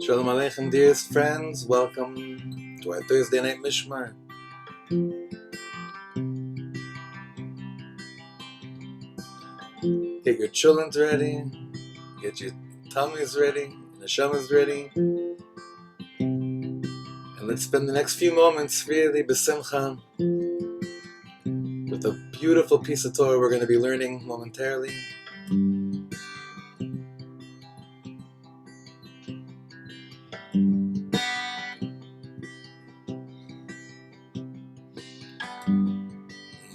Shalom Aleichem, dearest friends. Welcome to our Thursday night Mishmar. Get your children ready, get your tummies ready, the neshamas ready, and let's spend the next few moments really b'simcha with a beautiful piece of Torah we're going to be learning momentarily.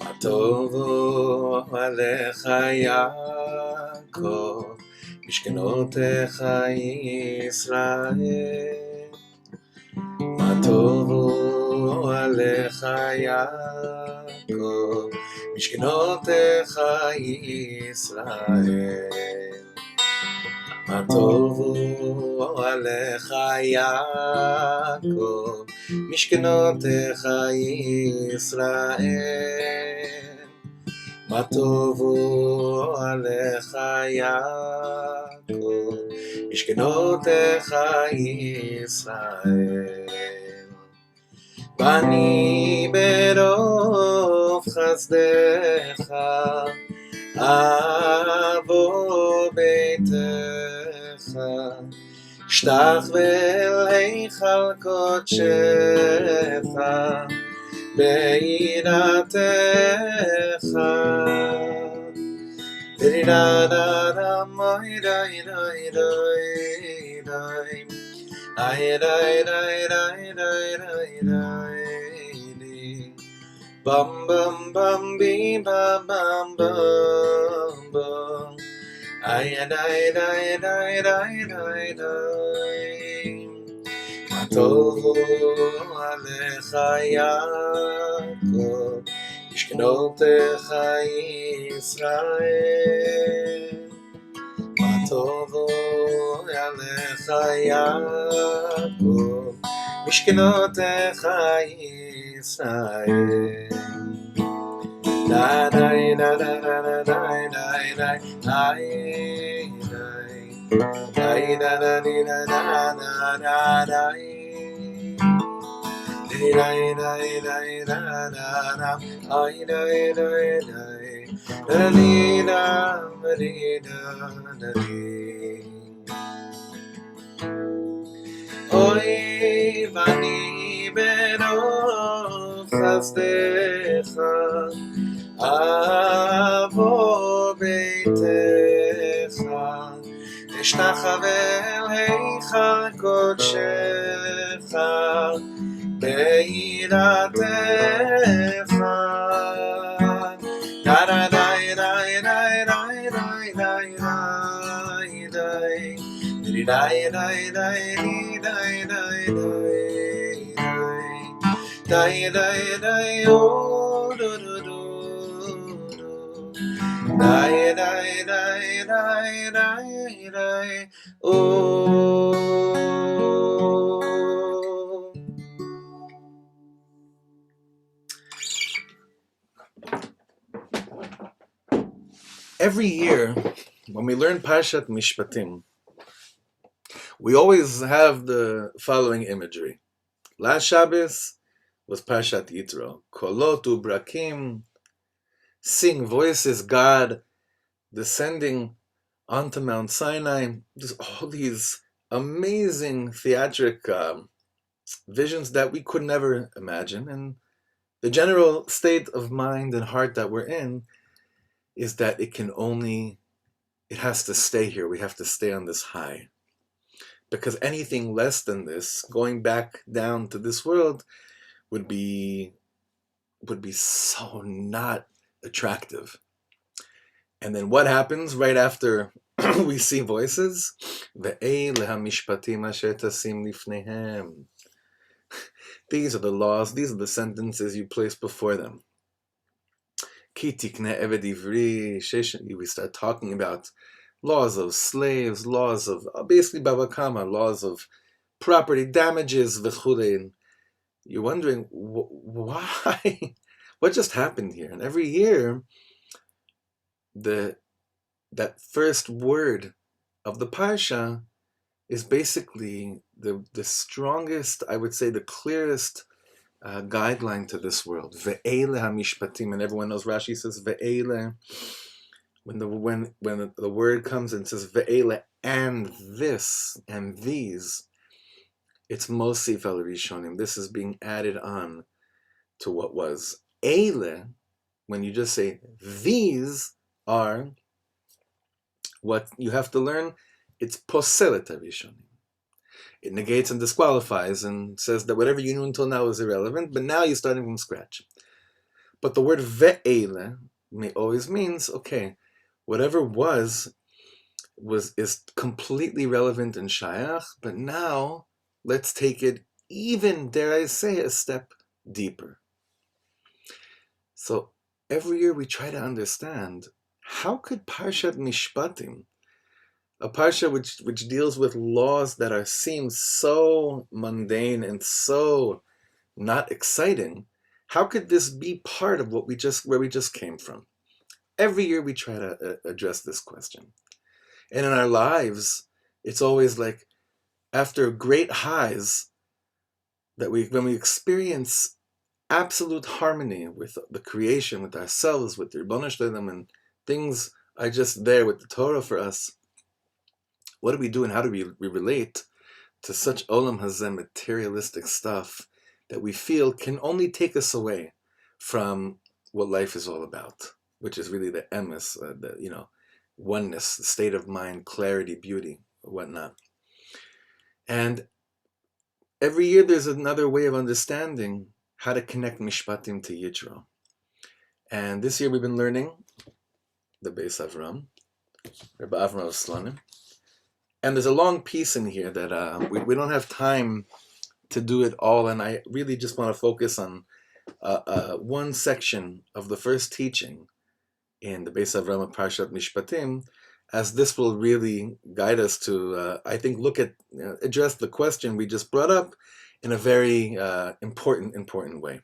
Matovo alecha Yaakov, mishkenotecha Yisrael. Matovo alecha Yaakov, mishkenotecha Yisrael. Matovo alecha Yaakov, mishkenotecha Yisrael. Matovo alecha Yaakov, mishkenotecha Yisrael. Bani berov chazdecha, avo beitecha, shtach vel heichal kodshecha, beiratecha. Di-da-da-da, moi-da-i-da-i-da-i-da-i. Ai-da-i-da-i-da-i-da-i-da-i-di. Bum bum bum bee bum bum bum bum. Ai-da-i-da-i-da-i-da-i-da-i-da-i. Matovo alecha Yaakov, mishkenotecha Yisrael. Matovo alecha Yaakov, mishkenotecha Yisrael. Da da da da da da da da da da da da da. Oy vani berov chazdecha, avo beitecha, eshtachavel heichal kodshecha, beiratecha. Da-da-da-da-da-da-da-da-da-da-da. Every year, when we learn Parshat Mishpatim, we always have the following imagery. Last Shabbos was Parshat Yitro. Kolot ubrakim, sing voices, God descending onto Mount Sinai. There's all these amazing theatric visions that we could never imagine. And the general state of mind and heart that we're in is that it has to stay here. We have to stay on this high. Because anything less than this, going back down to this world, would be so not attractive. And then what happens right after we see voices? These are the laws, these are the sentences you place before them. We start talking about laws of slaves, laws of basically Baba Kama, laws of property damages, v'chulei. You're wondering why, what just happened here? And every year, that first word of the Parsha is basically the strongest, I would say, the clearest guideline to this world. Ve'ele ha-mishpatim, and everyone knows Rashi says ve'ele. When the word comes and says ve'ele and this and these, it's mosif al rishonim. This is being added on to what was. Eile, when you just say these are what you have to learn, it's poselet rishonim. It negates and disqualifies and says that whatever you knew until now is irrelevant, but now you're starting from scratch. But the word ve'ele always means, okay, whatever was is completely relevant and shayach, but now let's take it even, dare I say, a step deeper. So every year we try to understand, how could Parshat Mishpatim, a parsha which deals with laws that seem so mundane and so not exciting, how could this be part of where we just came from? Every year we try to address this question. And in our lives, it's always like after great highs that when we experience absolute harmony with the creation, with ourselves, with the Ribono Shel Olam, and things are just there with the Torah for us, what do we do and how do we relate to such olam hazeh materialistic stuff that we feel can only take us away from what life is all about, which is really the emes, the oneness, the state of mind, clarity, beauty, whatnot. And every year there's another way of understanding how to connect Mishpatim to Yitro. And this year we've been learning the Beis Avraham, Reb Avraham Slonim. And there's a long piece in here that we don't have time to do it all, and I really just want to focus on one section of the first teaching in the Beis Avraham Parshat Mishpatim, as this will really guide us to, I think, address the question we just brought up in a very important way.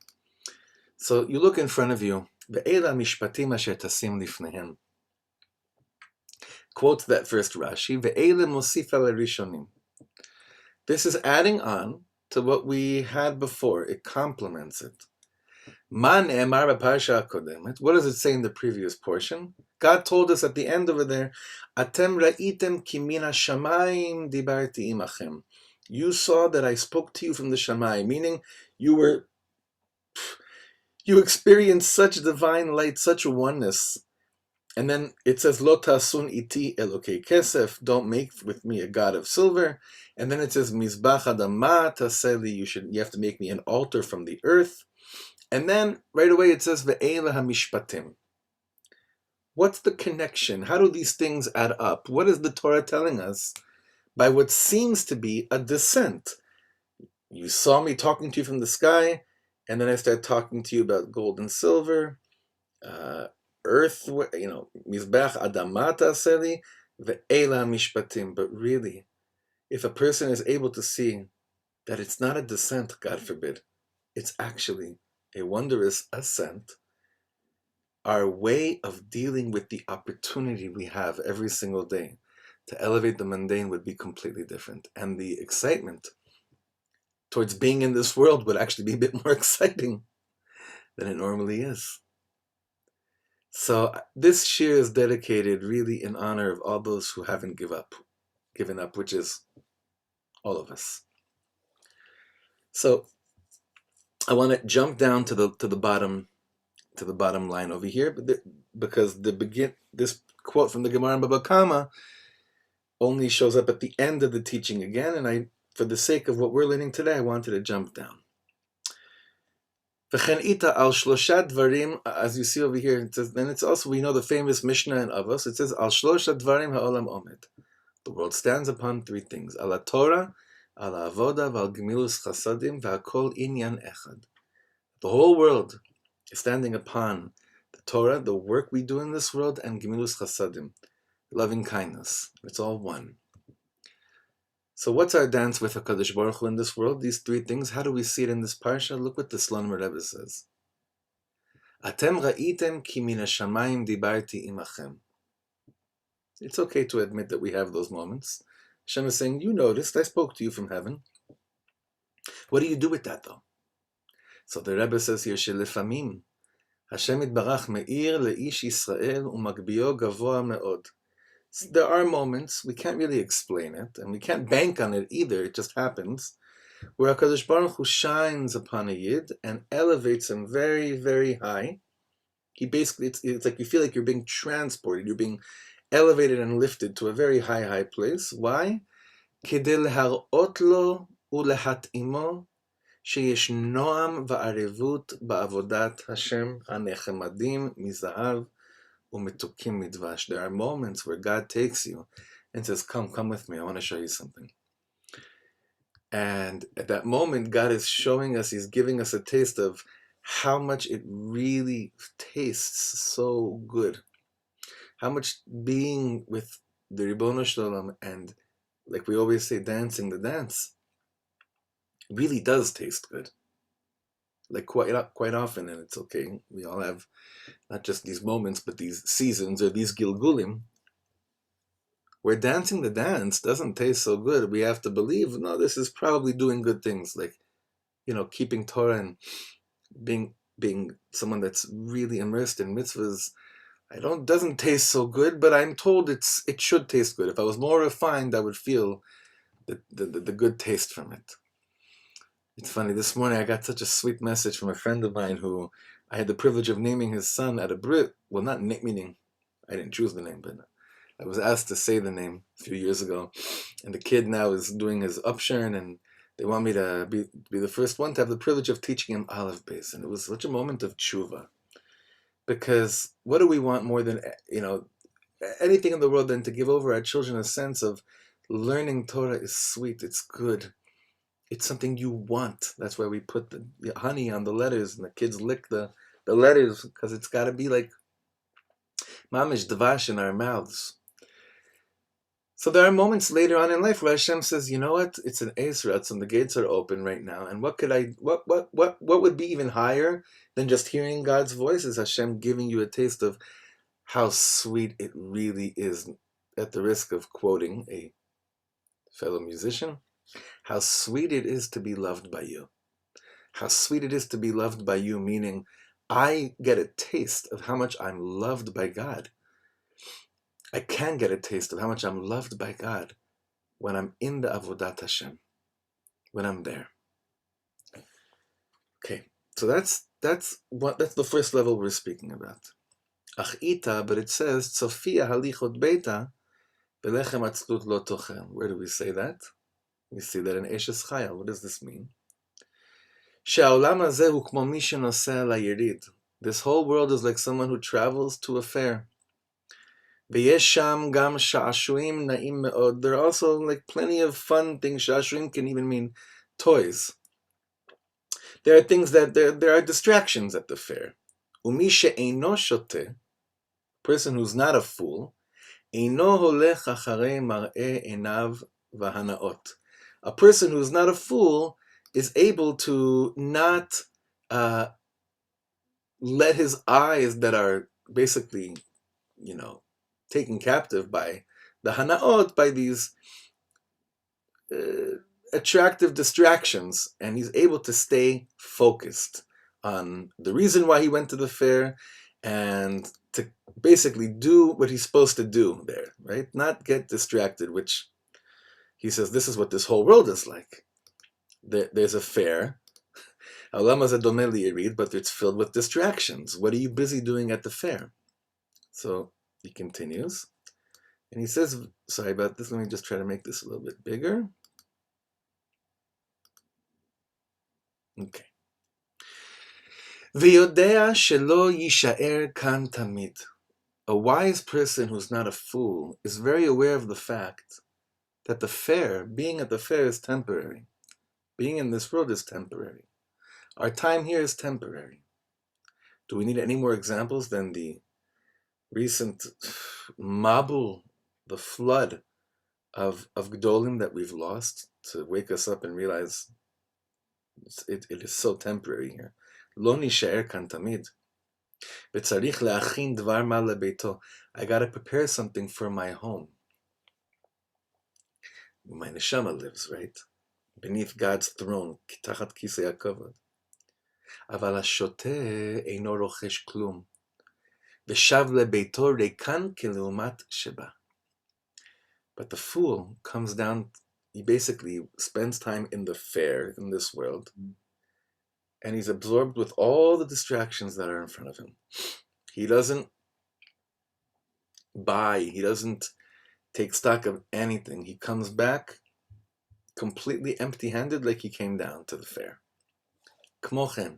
So you look in front of you, Ve'ela mishpatim asher tasim lifnehem. Quote that first Rashi, Ve'ele mosif al rishonim. This is adding on to what we had before. It complements it. Ma ne'emar b'parsha hakodemet. What does it say in the previous portion? God told us at the end over there, Atem ra'item ki min hashamayim dibarti imachem. You saw that I spoke to you from the Shammai, meaning you experienced such divine light, such oneness. And then it says, Lo tasun iti elokei kesef, don't make with me a god of silver. And then it says, Mizbach adama taseli, you have to make me an altar from the earth. And then right away it says, Ve'ela hamishpatim. What's the connection? How do these things add up? What is the Torah telling us by what seems to be a descent? You saw me talking to you from the sky, and then I start talking to you about gold and silver, earth, mizbech adamata seli, ve'ela mishpatim. But really, if a person is able to see that it's not a descent, God forbid, it's actually a wondrous ascent, our way of dealing with the opportunity we have every single day to elevate the mundane would be completely different. And the excitement towards being in this world would actually be a bit more exciting than it normally is. So this shir is dedicated really in honor of all those who haven't given up, which is all of us. So I want to jump down to the bottom line over here, because this quote from the Gemara in Baba Kama only shows up at the end of the teaching again, and for the sake of what we're learning today, I wanted to jump down. As you see over here, it says, then it's also, we know the famous Mishnah in Avos, it says, Al shlosha dvarim ha'olam omed. The world stands upon three things, Al Torah, Al Avoda, Val Gemilus Chasadim, V'akol Inyan Echad. The whole world is standing upon the Torah, the work we do in this world, and Gemilus Chasadim, loving kindness. It's all one. So what's our dance with HaKadosh Baruch Hu in this world? These three things, how do we see it in this parsha? Look what the Slonim Rebbe says. Atem ra'item ki min hashamayim dibarti imachem. It's okay to admit that we have those moments. Hashem is saying, you noticed, I spoke to you from heaven. What do you do with that though? So the Rebbe says here, Shelefamim, Hashem itbarach me'ir le'ish Yisrael u'magbio gavoa me'od. There are moments, we can't really explain it, and we can't bank on it either, it just happens, where HaKadosh Baruch Hu shines upon a Yid and elevates him very, very high. He basically, it's like you feel like you're being transported, you're being elevated and lifted to a very high, high place. Why? Kedei leharot lo ulehat'imo sheyesh noam va'arevut ba'avodat Hashem hanechemadim mizahav umetukim midvash. There are moments where God takes you and says, come with me, I want to show you something. And at that moment, God is showing us, He's giving us a taste of how much it really tastes so good. How much being with the Ribono Shalom and, like we always say, dancing the dance, really does taste good. Like quite often, and it's okay. We all have not just these moments, but these seasons or these Gilgulim, where dancing the dance doesn't taste so good. We have to believe, no, this is probably doing good things, like, keeping Torah and being someone that's really immersed in mitzvahs. Doesn't taste so good, but I'm told it should taste good. If I was more refined, I would feel the good taste from it. It's funny, this morning I got such a sweet message from a friend of mine who I had the privilege of naming his son at a brit. Well, not meaning I didn't choose the name, but I was asked to say the name a few years ago. And the kid now is doing his upshurn, and they want me to be the first one to have the privilege of teaching him Aleph Beis. And it was such a moment of tshuva. Because what do we want more than, anything in the world than to give over our children a sense of learning Torah is sweet, it's good. It's something you want. That's why we put the honey on the letters and the kids lick the letters, because it's got to be like mamish dvash in our mouths. So there are moments later on in life where Hashem says, you know what? It's an Eisratz and the gates are open right now. And what would be even higher than just hearing God's voice is Hashem giving you a taste of how sweet it really is, at the risk of quoting a fellow musician, how sweet it is to be loved by you. How sweet it is to be loved by you, meaning I get a taste of how much I'm loved by God. I can get a taste of how much I'm loved by God when I'm in the Avodat Hashem, when I'm there. Okay, so that's the first level we're speaking about. Achita, but it says Tzofia halichot beita belechem atzlut lo tochem. Where do we say that? We see that in Eshes Chayil. What does this mean? She'aolam hazeh hu kmo mi shenoseh layirid. This whole world is like someone who travels to a fair. V'yesh sham gam sha'ashuim na'im me'od. There are also like plenty of fun things. Sha'ashuim can even mean toys. There are things there are distractions at the fair. Umi she'eino shoteh, person who's not a fool, eino holech acharei mar'eh einav v'hanaot. A person who's not a fool is able to not let his eyes that are basically, taken captive by the hanaot, by these attractive distractions, and he's able to stay focused on the reason why he went to the fair and to basically do what he's supposed to do there, right? Not get distracted, which he says this is what this whole world is like. There's a fair, but it's filled with distractions. What are you busy doing at the fair? So he continues, and he says, sorry about this, let me just try to make this a little bit bigger. Okay. V'yodea shelo yishaer kan tamid. A wise person who's not a fool is very aware of the fact that the fair, being at the fair, is temporary. Being in this world is temporary. Our time here is temporary. Do we need any more examples than the recent mabul, the flood of Gdolim that we've lost, to wake us up and realize it is so temporary here. Lo nishaer kan tamid. V'tzarich le'achin dvar ma lebeito. I gotta prepare something for my home. where my neshama lives, right? Beneath God's throne, tachat kisei hakavod. אבל השוטה אינו רוכש כלום, ושב לביתו ריקן כלעומת שבא. But the fool comes down, he basically spends time in the fair, in this world, and he's absorbed with all the distractions that are in front of him. He doesn't buy, he doesn't take stock of anything. He comes back completely empty-handed like he came down to the fair. כמו כן,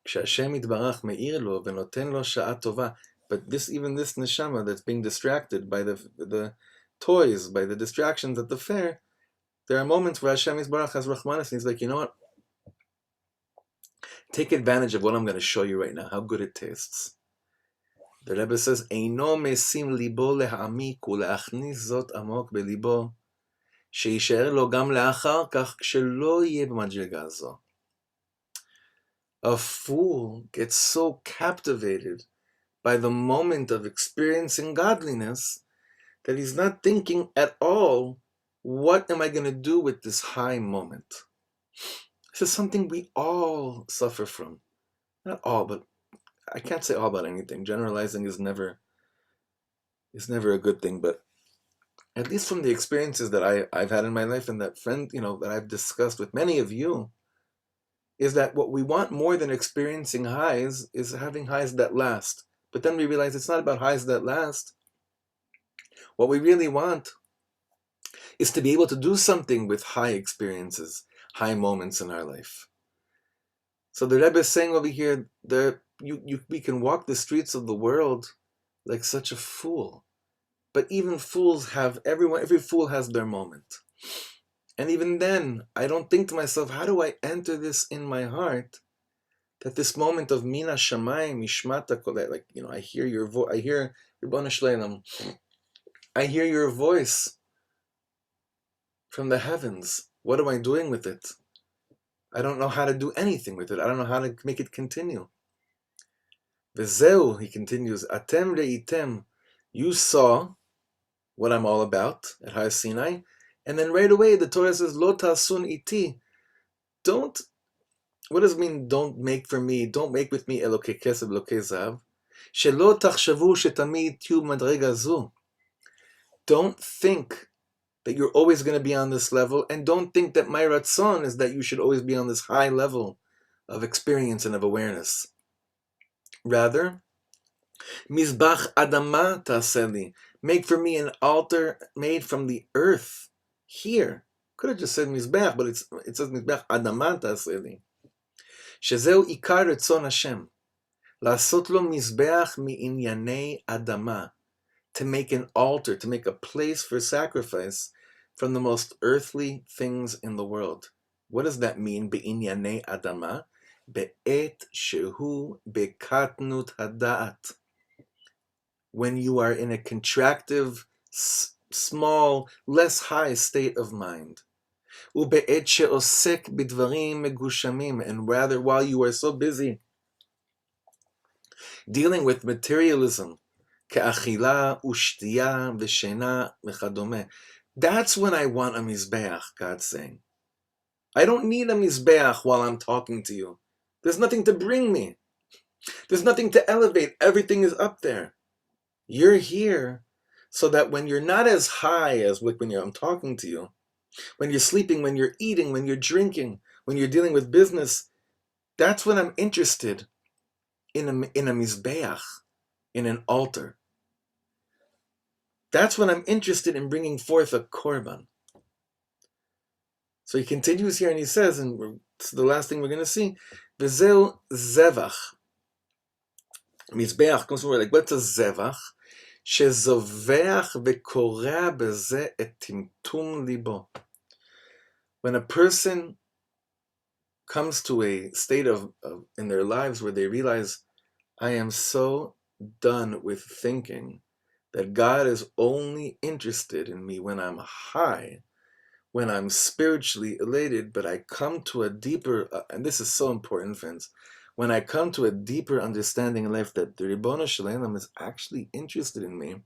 כשהשם יתברך מאיר לו ונותן לו שעה טובה, but even this neshama that's being distracted by the toys, by the distractions at the fair, there are moments where Hashem Yisbarach has Rahmanis, and he's like, you know what? Take advantage of what I'm going to show you right now, how good it tastes. The Rebbe says, Eino mesim libo lehamik uleachnis zot amok belibo, sheisher lo gam leachar kach kshelo yeh b'madriga zo. A fool gets so captivated by the moment of experiencing godliness that he's not thinking at all, what am I going to do with this high moment? This is something we all suffer from. Not all, but I can't say all about anything. Generalizing is never a good thing, but at least from the experiences that I've had in my life and that that I've discussed with many of you, is that what we want more than experiencing highs is having highs that last. But then we realize it's not about highs that last. What we really want is to be able to do something with high experiences, high moments in our life. So the Rebbe is saying over here that we can walk the streets of the world like such a fool. But even fools have, every fool has their moment. And even then, I don't think to myself, how do I enter this in my heart? That this moment of Mina Shamayim, Mishmata Koleh, like, I hear your voice, I hear Ribbon Shleilam, I hear your voice from the heavens. What am I doing with it? I don't know how to do anything with it. I don't know how to make it continue. Vezeu, he continues, Atem reitem, you saw what I'm all about at Har Sinai, and then right away the Torah says, Lo tasun iti, don't, what does it mean, don't make with me Elokei Kesef, Elokei Zav, Shelo tachshavu shetamid tiyu madrega zu. Don't think that you're always going to be on this level, and don't think that my ratzon is that you should always be on this high level of experience and of awareness. Rather, Mizbach Adama Taseli, make for me an altar made from the earth here. Could have just said Mizbach, but it says Mizbach Adama Taseli. Shezeu Ikar Retzon Hashem, Lasot lo Mizbach mi'inyanei Adama, to make an altar, to make a place for sacrifice from the most earthly things in the world. What does that mean? Be'inyanei Adama, be'et shehu bekatnut hada'at. When you are in a contractive, small, less high state of mind. Ube'et she'osek bidvarim megushamim, and rather while you are so busy dealing with materialism, ke'achila u'shtiya v'shena v'chadome. That's when I want a mizbeach, God's saying. I don't need a mizbeach while I'm talking to you. There's nothing to bring me. There's nothing to elevate. Everything is up there. You're here so that when you're not as high as when I'm talking to you, when you're sleeping, when you're eating, when you're drinking, when you're dealing with business, that's when I'm interested in a mizbeach, in an altar. That's when I'm interested in bringing forth a korban. So he continues here and he says, and it's the last thing we're going to see, V'zeu zevach. Mizbeach comes from where, like, what's a zevach? Shezoveach v'korea b'ze et timtum libo. When a person comes to a state of in their lives where they realize, I am so done with thinking that God is only interested in me when I'm high, when I'm spiritually elated, but I come to a deeper, and this is so important, friends, when I come to a deeper understanding in life that the Ribbono Shel Olam is actually interested in me,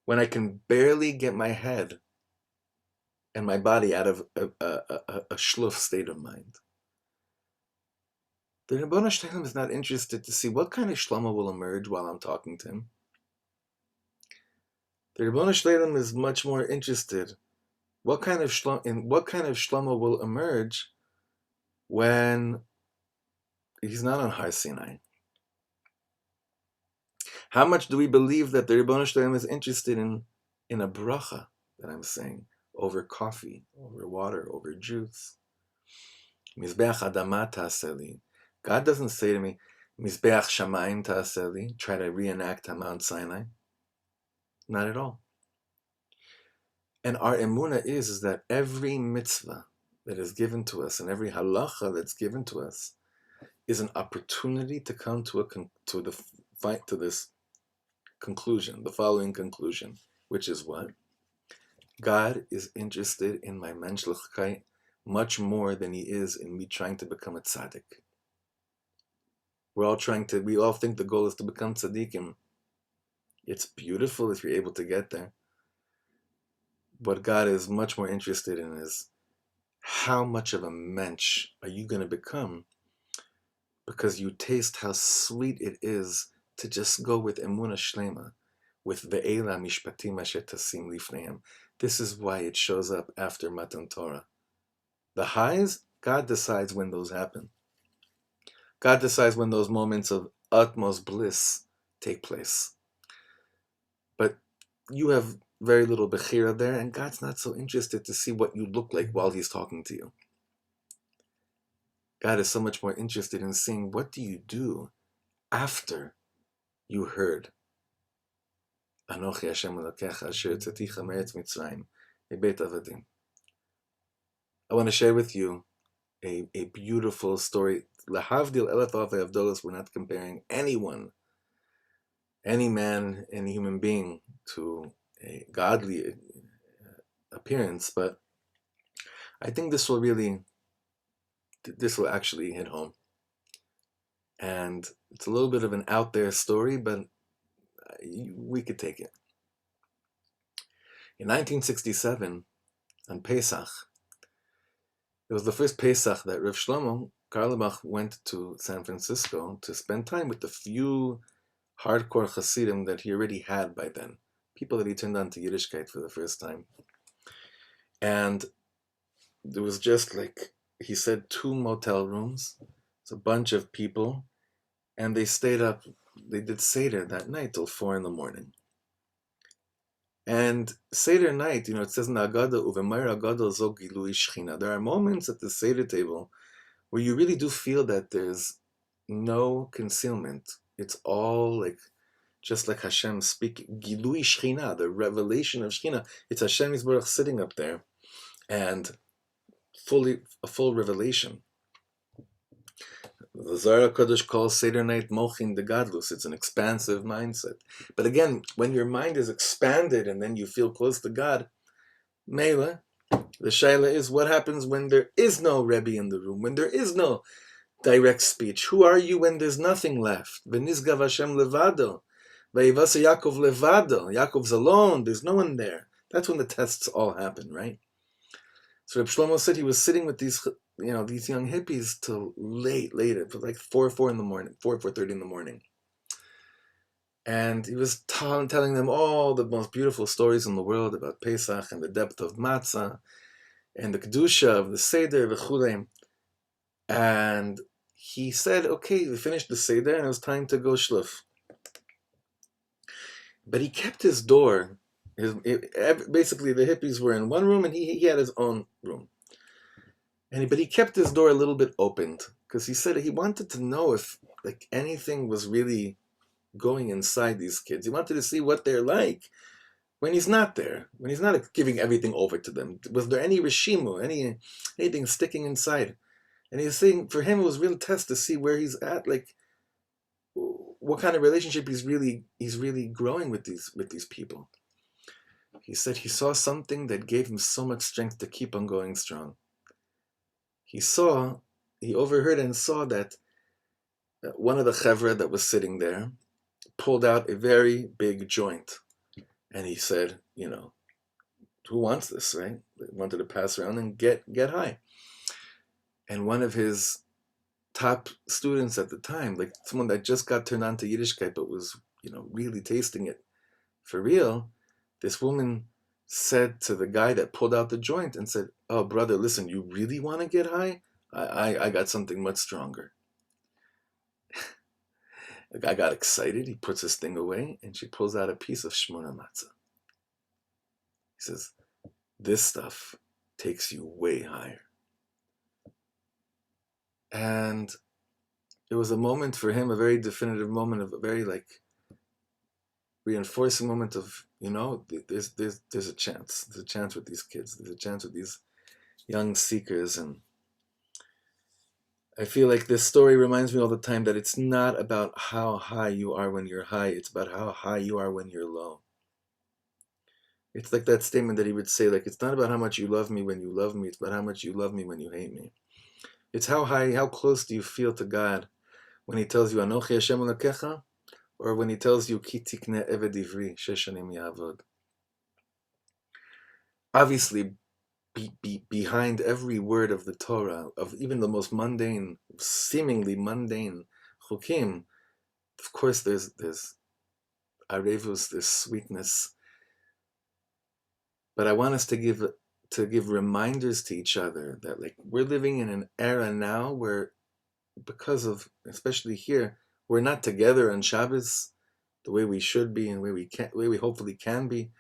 when I can barely get my head and my body out of a shluf state of mind. The Ribono Shel Olam is not interested to see what kind of Shlomo will emerge while I'm talking to him. The Ribono Shel Olam is much more interested what kind of Shlomo will emerge when he's not on Har Sinai. How much do we believe that the Ribono Shel Olam is interested in a bracha that I'm saying over coffee, over water, over juice? Mizbeach Adama Ta'aseli. God doesn't say to me, Mizbeach Shamayim Ta'aseli, try to reenact Mount Sinai. Not at all. And our emunah is that every mitzvah that is given to us and every halacha that's given to us is an opportunity to come to this conclusion, the following conclusion, which is what? God is interested in my menschlichkeit much more than he is in me trying to become a tzaddik. We all think the goal is to become tzaddikim. It's beautiful if you're able to get there. What God is much more interested in is how much of a mensch are you going to become because you taste how sweet it is to just go with emunah shlema, with ve'ela mishpatim asher tasim lifneim. This is why it shows up after Matan Torah. The highs, God decides when those happen. God decides when those moments of utmost bliss take place. But you have very little bechira there, and God's not so interested to see what you look like while he's talking to you. God is so much more interested in seeing what do you do after you heard Anochi Hashem Elokecha Asher Tzaticha Me'etz Mitzrayim Beit Avadim. I want to share with you a beautiful story. Lahavdil Elef Avei Avdolos, we're not comparing anyone, any man, any human being to a godly appearance, but I think this will actually hit home. And it's a little bit of an out there story, but we could take it. In 1967, on Pesach, it was the first Pesach that Rav Shlomo Katz went to San Francisco to spend time with the few hardcore Hasidim that he already had by then, people that he turned on to Yiddishkeit for the first time. And there was just like, he said, 2 motel rooms. It's a bunch of people. And they stayed up, they did Seder that night till 4 a.m. And Seder night, it says in the Agada, Uvemayr Agada Zo Gilui Shechina. There are moments at the Seder table where you really do feel that there's no concealment. It's all like, just like Hashem speaking, Gilui Shechina, the revelation of Shechina. It's Hashem Yisborach sitting up there, and a full revelation. The Zohar HaKadosh calls Seder night Mochin de Gadlus. It's an expansive mindset. But again, when your mind is expanded and then you feel close to God, Mela, the Shaila is, what happens when there is no Rebbe in the room, when there is no direct speech? Who are you when there's nothing left? V'nizgav Hashem levado. V'yivasa Yaakov levado. Yaakov's alone. There's no one there. That's when the tests all happen, right? So Reb Shlomo said he was sitting with these young hippies till late, for like 4:30 in the morning. And he was telling them all the most beautiful stories in the world about Pesach and the depth of matzah and the kedusha of the Seder v'chulei. And he said, okay, we finished the Seder and it was time to go shluf. But he kept his door. Basically, the hippies were in one room and he had his own room. But he kept his door a little bit opened because he said he wanted to know if anything was really going inside these kids. He wanted to see what they're like when he's not there, when he's not giving everything over to them. Was there any rishimu, anything sticking inside? And he's saying for him it was real test to see where he's at, what kind of relationship he's really growing with these people. He said he saw something that gave him so much strength to keep on going strong. He overheard and saw that one of the chevra that was sitting there pulled out a very big joint. And he said, who wants this, right? wanted to pass around and get high. And one of his top students at the time, like someone that just got turned on to Yiddishkeit but was, really tasting it for real, this woman said to the guy that pulled out the joint and said, "Oh, brother, listen, you really want to get high? I got something much stronger." The guy got excited. He puts his thing away, and she pulls out a piece of shmona matzah. He says, "This stuff takes you way higher." And it was a moment for him, a very definitive moment, of a very reinforcing moment of, there's a chance. There's a chance with these kids. There's a chance with these young seekers. And I feel like this story reminds me all the time that it's not about how high you are when you're high. It's about how high you are when you're low. It's like that statement that he would say, it's not about how much you love me when you love me. It's about how much you love me when you hate me. It's how high, how close do you feel to God when he tells you, Anochi Hashem Elokecha, or when he tells you, Ki tikne eved ivri, shesh shanim ya'avod. Obviously, behind every word of the Torah, of even the most mundane, seemingly mundane chukim, of course there's arevus, there's sweetness. But I want us to give reminders to each other that we're living in an era now where, because of, especially here, we're not together on Shabbos the way we should be and the way we hopefully can be.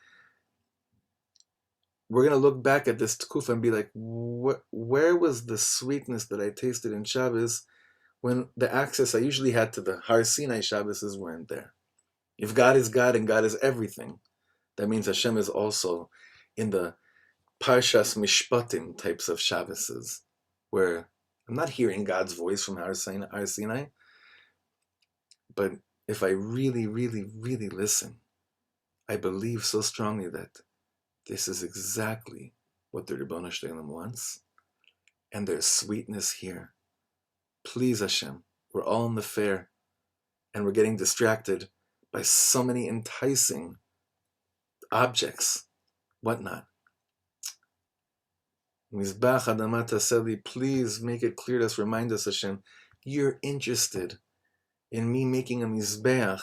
We're going to look back at this tkufa and be like, where was the sweetness that I tasted in Shabbos when the access I usually had to the Har Sinai Shabbos weren't there? If God is God and God is everything, that means Hashem is also in the Parshas Mishpatim types of Shabbos, where I'm not hearing God's voice from Har Sinai, but if I really, really, really listen, I believe so strongly that this is exactly what the Ribbono Shel Olam wants, and there's sweetness here. Please, Hashem, we're all in the fair, and we're getting distracted by so many enticing objects, whatnot. Mizbach Adama Taseli, please make it clear to us, remind us, Hashem, you're interested in me making a Mizbeach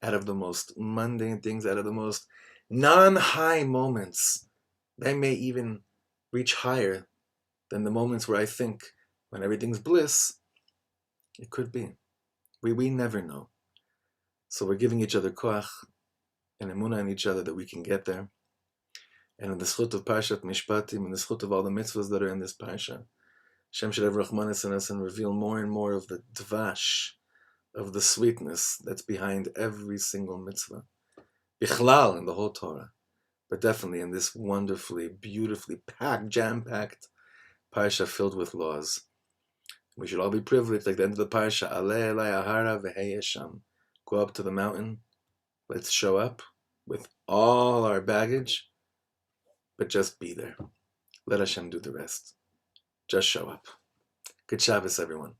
out of the most mundane things, out of the most non-high moments. They may even reach higher than the moments where I think, when everything's bliss, it could be. We never know. So we're giving each other koach and emunah in each other that we can get there. And in the schut of Parshat Mishpatim, and the schut of all the mitzvahs that are in this parsha, Hashem should have rachmanis in us and reveal more and more of the dvash, of the sweetness that's behind every single mitzvah. Bichlal, in the whole Torah, but definitely in this wonderfully, beautifully packed, jam-packed parsha filled with laws. We should all be privileged, like the end of the parsha, Aleh elai ahara v'hei esham. Go up to the mountain, let's show up with all our baggage, but just be there. Let Hashem do the rest. Just show up. Good Shabbos, everyone.